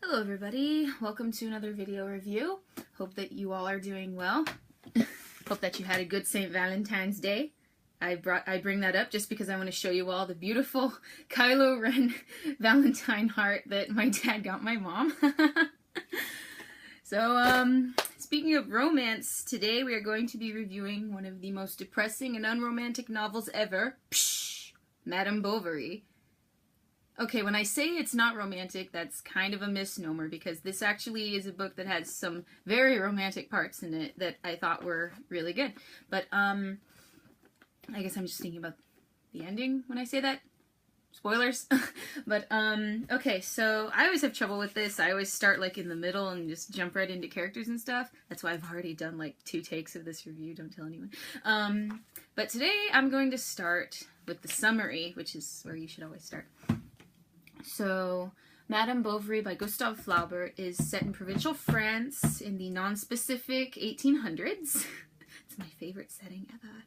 Hello everybody, welcome to another video review. Hope that you all are doing well. Hope that you had a good St. Valentine's Day. I bring that up just because I want to show you all the beautiful Kylo Ren Valentine heart that my dad got my mom. So, speaking of romance, today we are going to be reviewing one of the most depressing and unromantic novels ever, Madame Bovary. Okay, when I say it's not romantic, that's kind of a misnomer, because this actually is a book that has some very romantic parts in it that I thought were really good. But, I guess I'm just thinking about the ending when I say that. Spoilers. But, okay, so I always have trouble with this. I always start, like, in the middle and just jump right into characters and stuff. That's why I've already done, like, 2 takes of this review. Don't tell anyone. But today I'm going to start with the summary, which is where you should always start. So, Madame Bovary by Gustave Flaubert is set in provincial France in the non-specific 1800s. It's my favorite setting ever.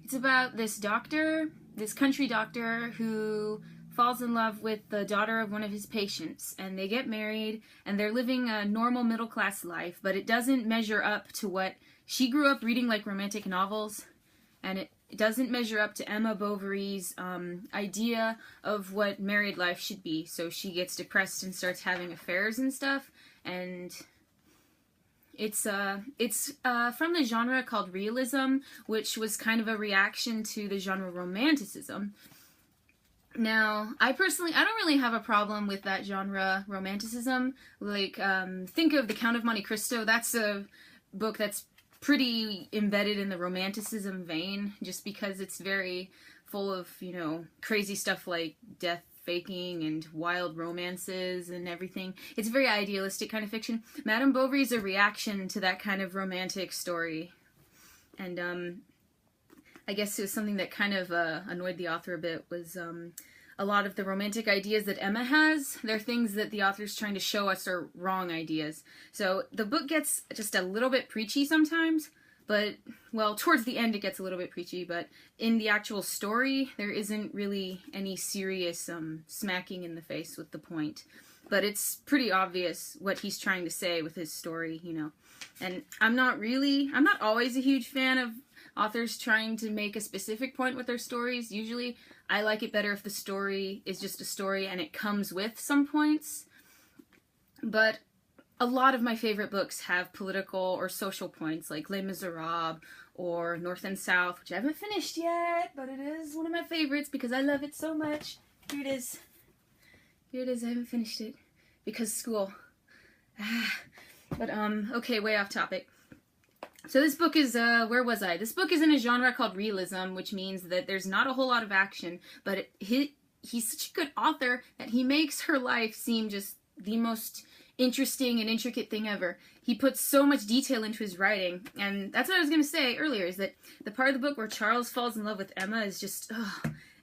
It's about this doctor, this country doctor, who falls in love with the daughter of one of his patients, and they get married, and they're living a normal middle-class life, but it doesn't measure up to what she grew up reading, like romantic novels, and it doesn't measure up to Emma Bovary's idea of what married life should be. So she gets depressed and starts having affairs and stuff, and it's from the genre called realism, which was kind of a reaction to the genre romanticism. Now, I don't really have a problem with that genre romanticism. Like, think of The Count of Monte Cristo. That's a book that's pretty embedded in the romanticism vein, just because it's very full of, you know, crazy stuff like death faking and wild romances and everything. It's very idealistic kind of fiction. Madame Bovary is a reaction to that kind of romantic story. And I guess it was something that kind of annoyed the author a bit, was a lot of the romantic ideas that Emma has. They're things that the author's trying to show us are wrong ideas. So the book gets just a little bit preachy sometimes, but, well, towards the end it gets a little bit preachy, but in the actual story there isn't really any serious smacking in the face with the point. But it's pretty obvious what he's trying to say with his story, you know. And I'm not always a huge fan of authors trying to make a specific point with their stories. Usually I like it better if the story is just a story and it comes with some points. But a lot of my favorite books have political or social points, like Les Miserables or North and South, which I haven't finished yet, but it is one of my favorites because I love it so much. Here it is. Here it is. I haven't finished it because school. But, okay, way off topic. So this book is, where was I? This book is in a genre called realism, which means that there's not a whole lot of action, but he's such a good author that he makes her life seem just the most interesting and intricate thing ever. He puts so much detail into his writing, and that's what I was going to say earlier, is that the part of the book where Charles falls in love with Emma is just,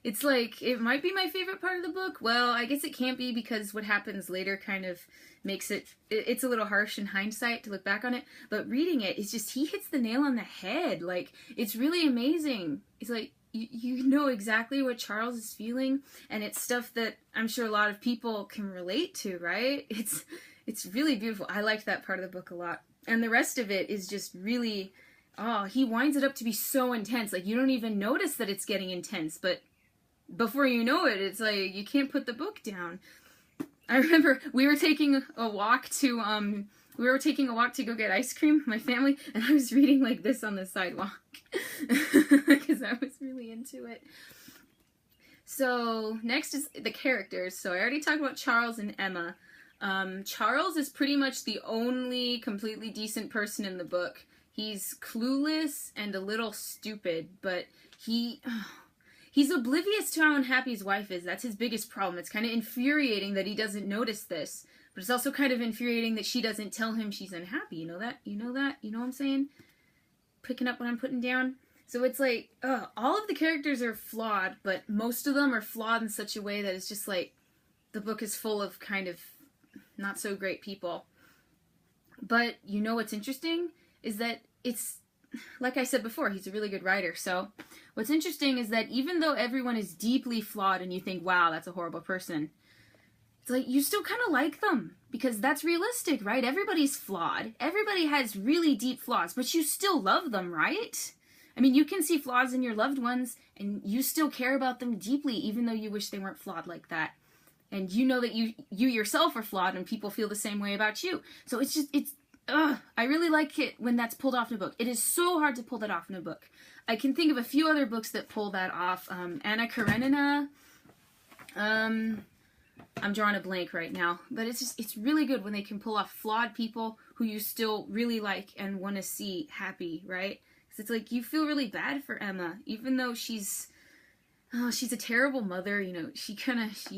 it's like, it might be my favorite part of the book. Well, I guess it can't be, because what happens later kind of makes it's a little harsh in hindsight to look back on it, but reading it, it's just, he hits the nail on the head. Like, it's really amazing. It's like, you know exactly what Charles is feeling, and it's stuff that I'm sure a lot of people can relate to, right? It's really beautiful. I liked that part of the book a lot. And the rest of it is just really, he winds it up to be so intense. Like, you don't even notice that it's getting intense, but before you know it, it's like, you can't put the book down. I remember we were taking a walk to go get ice cream, my family, and I was reading like this on the sidewalk because I was really into it. So next is the characters. So I already talked about Charles and Emma. Charles is pretty much the only completely decent person in the book. He's clueless and a little stupid, but he's oblivious to how unhappy his wife is. That's his biggest problem. It's kind of infuriating that he doesn't notice this, but it's also kind of infuriating that she doesn't tell him she's unhappy. You know that? You know that? You know what I'm saying? Picking up what I'm putting down? So it's like, all of the characters are flawed, but most of them are flawed in such a way that it's just like, the book is full of kind of not so great people. But you know what's interesting? Is that it's like I said before, he's a really good writer. So what's interesting is that even though everyone is deeply flawed and you think, wow, that's a horrible person, it's like you still kind of like them because that's realistic, right? Everybody's flawed. Everybody has really deep flaws, but you still love them, right? I mean, you can see flaws in your loved ones and you still care about them deeply, even though you wish they weren't flawed like that. And you know that you yourself are flawed and people feel the same way about you. So I really like it when that's pulled off in a book. It is so hard to pull that off in a book. I can think of a few other books that pull that off. Anna Karenina. I'm drawing a blank right now. But it's really good when they can pull off flawed people who you still really like and want to see happy, right? Because it's like you feel really bad for Emma, even though she's a terrible mother, you know. She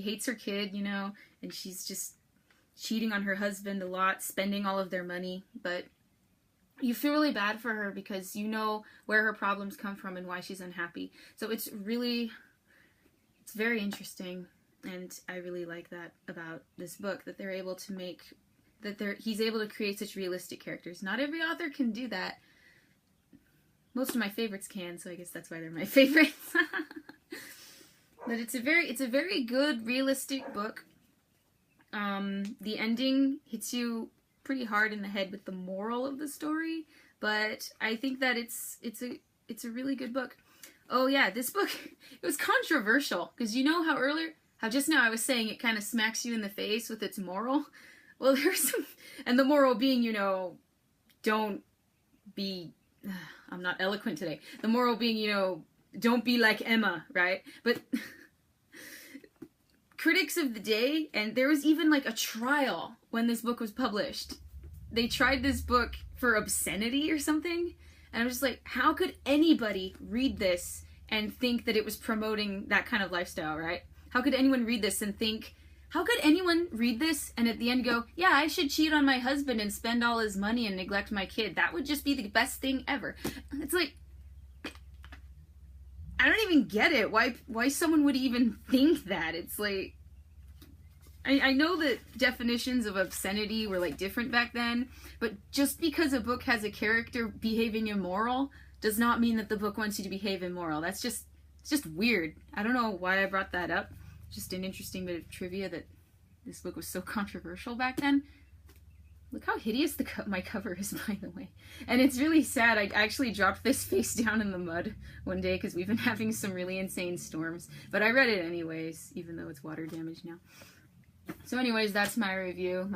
hates her kid, you know, and she's just cheating on her husband a lot, spending all of their money, but you feel really bad for her because you know where her problems come from and why she's unhappy. So it's very interesting, and I really like that about this book, that they're able to make, he's able to create such realistic characters. Not every author can do that. Most of my favorites can, so I guess that's why they're my favorites. But it's a very good, realistic book. The ending hits you pretty hard in the head with the moral of the story, but I think that it's a really good book. Oh yeah, this book, it was controversial, because you know how just now I was saying it kind of smacks you in the face with its moral? Well, and the moral being, you know, don't be, I'm not eloquent today. The moral being, you know, don't be like Emma, right? But critics of the day, and there was even like a trial when this book was published. They tried this book for obscenity or something, and I'm just like, how could anybody read this and think that it was promoting that kind of lifestyle, right? How could anyone read this and think, how could anyone read this and at the end go, yeah, I should cheat on my husband and spend all his money and neglect my kid. That would just be the best thing ever. It's like, I don't even get it. Why someone would even think that? It's like, I know that definitions of obscenity were like different back then, but just because a book has a character behaving immoral does not mean that the book wants you to behave immoral. It's just weird. I don't know why I brought that up. Just an interesting bit of trivia that this book was so controversial back then. Look how hideous my cover is, by the way. And it's really sad. I actually dropped this face down in the mud one day because we've been having some really insane storms. But I read it anyways, even though it's water damage now. So anyways, that's my review.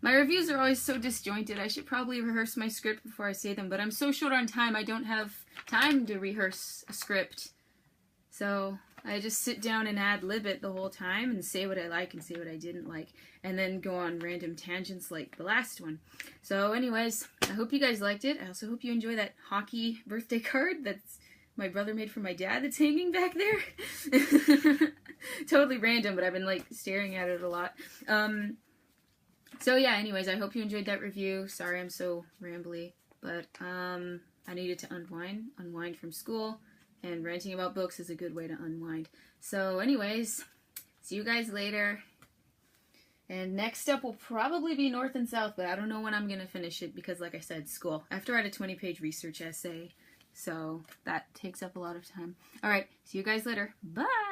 My reviews are always so disjointed. I should probably rehearse my script before I say them, but I'm so short on time, I don't have time to rehearse a script. So I just sit down and ad-lib it the whole time and say what I like and say what I didn't like, and then go on random tangents like the last one. So anyways, I hope you guys liked it. I also hope you enjoy that hockey birthday card that's my brother made for my dad that's hanging back there. Totally random, but I've been like staring at it a lot. So yeah, anyways, I hope you enjoyed that review. Sorry I'm so rambly, but I needed to unwind from school, and ranting about books is a good way to unwind. So anyways, see you guys later. And next up will probably be North and South, but I don't know when I'm going to finish it because, like I said, school. I have to write a 20-page research essay, so that takes up a lot of time. Alright, see you guys later. Bye!